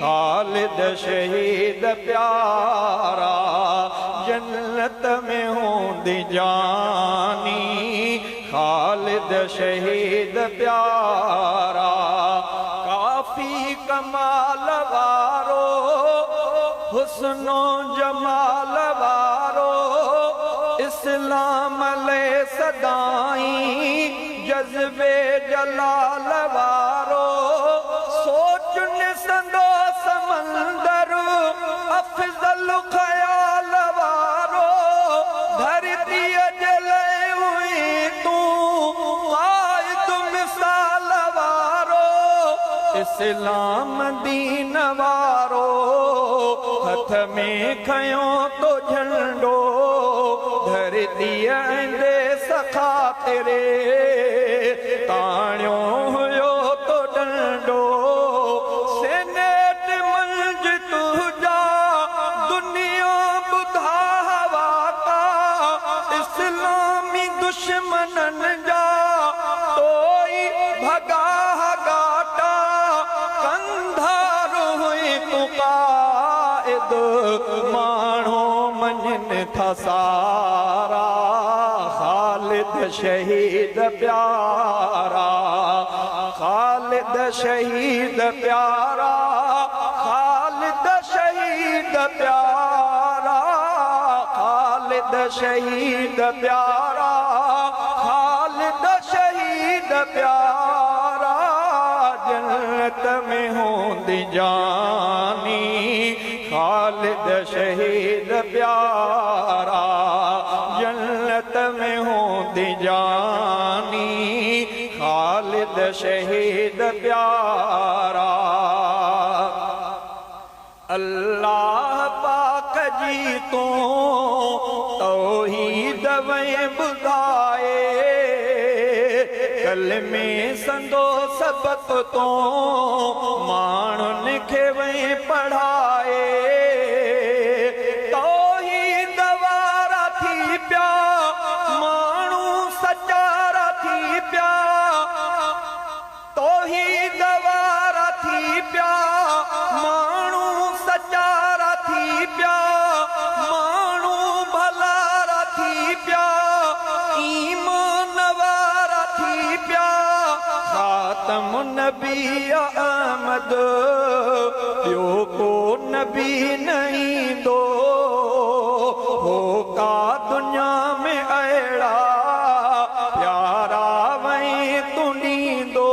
खालिद शहीद प्यारा जन्नत में होंदी जानी खालिद शहीद प्यारा काफी कमाल वारो हुस्नो जमाल वारो इस्लाम ले सदाई जज्बे जलाल वारो सोच निसंदो समंदर अफजल ख्याल वारो धरती जले हुई तू कायद मिसाल वारो इस्लाम दीन वारो हथ में खयो तो झंडो धरती दे सखा तेरे ताणियो हुयो तो डंडो सेनेट मंज तुझा दुनिया बुधा हवा का इस्लामी दुश्मनन जा तोई भगा गाटा कंधार हुई तू कायद माणो मंजन था सारा खालिद शहीद प्यारा खालिद शहीद प्यारा खालिद शहीद प्यारा खालिद शहीद प्यारा खालिद शहीद प्यारा जन्नत में होंदी जानी खालिद शहीद प्यारा जन्नत में होंदी जानी खालिद शहीद प्यारा अल्लाह पाक जी तो तौहीद में बुधाए कलमे संदो सबक तो माण्हुनि खे वही पढ़ाए तौहीद वारा थी पिया माण्हू सचारा थी पिया तौहीद वारा थी पिया माण्हू सचारा थी पिया माण्हू भलारा थी पिया ईमान वारा थी पिया खातम नबी अहमद ॿियो को नबी नहीं दो हो का दुनिया में अहिड़ा प्यारा वही तुनी दो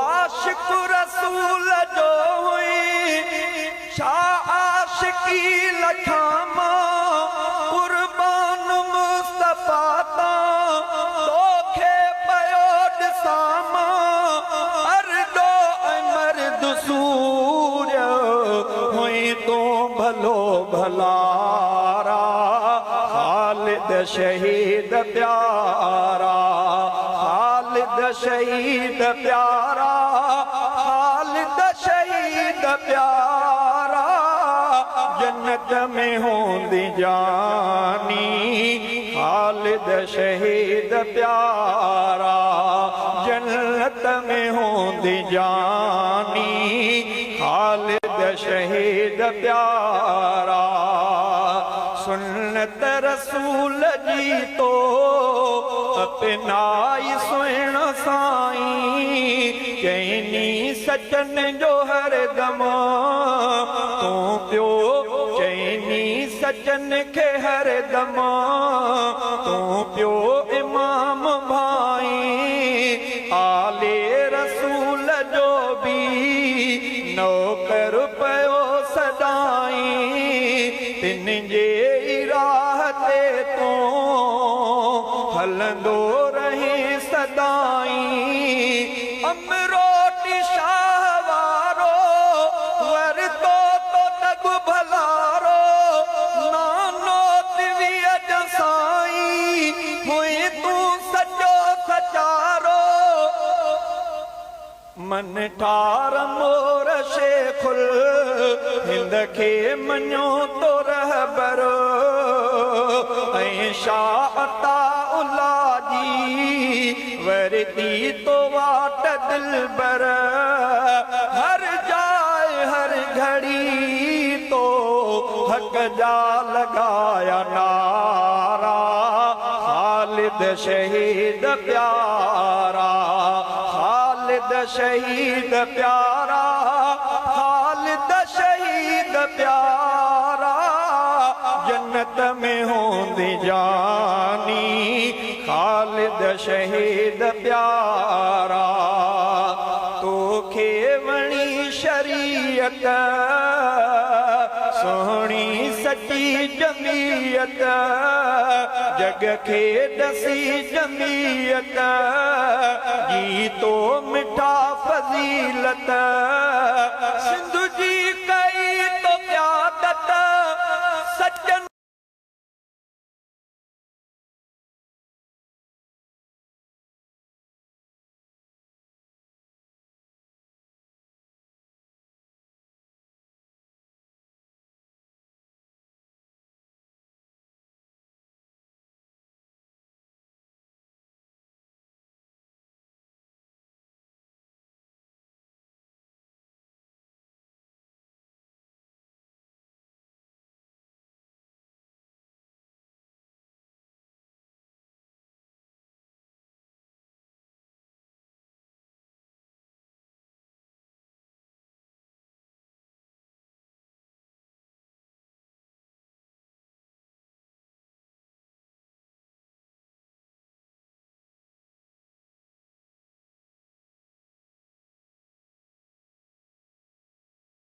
आशिक रसूल जो हुई छा आशिकी लखामा कुर्बान मुस्तफा ता तोखे पयो ॾिसामा अर्दो मर्द सूर्य हुई तो भलो भलारा खालिद शहीद प्यारा खालिद शहीद प्यारा खालिद शहीद प्यारा जन्नत में होंदी जानी खालिद शहीद प्यारा जन्नत में होंदी जानी खालिद शहीद प्यारा सुन्नत रसूल जी तो अपनाई सुण साईं चैनी सचन जो हर दम तू पियो चैनी सचन के हर दम तू पियो इमाम भाई आले रसूल जो भी नौकर पयो सदाई तिन जे राह ते तो हलंदो रहे सदाई अमरोटी शाह वारो वर तो तग भलारो नानो दिव्य जसाई हुई तू सजो सचारो मन ठार मोर शेखुल हिंद के मनो तो रहबर ऐं शाह अता उला जी वरती तो वाट दिलबर हर जा हक जा लगाया नारा, खालिद शहीद प्यारा, खालिद शहीद प्यारा, खालिद शहीद प्यारा, जन्नत में होंदी जानी, खालिद शहीद प्यारा। तो खेवणी शरीयत सोहनी सची जमीयत, जग खे दसी जमीयत, जी तो मिठा फजीलत,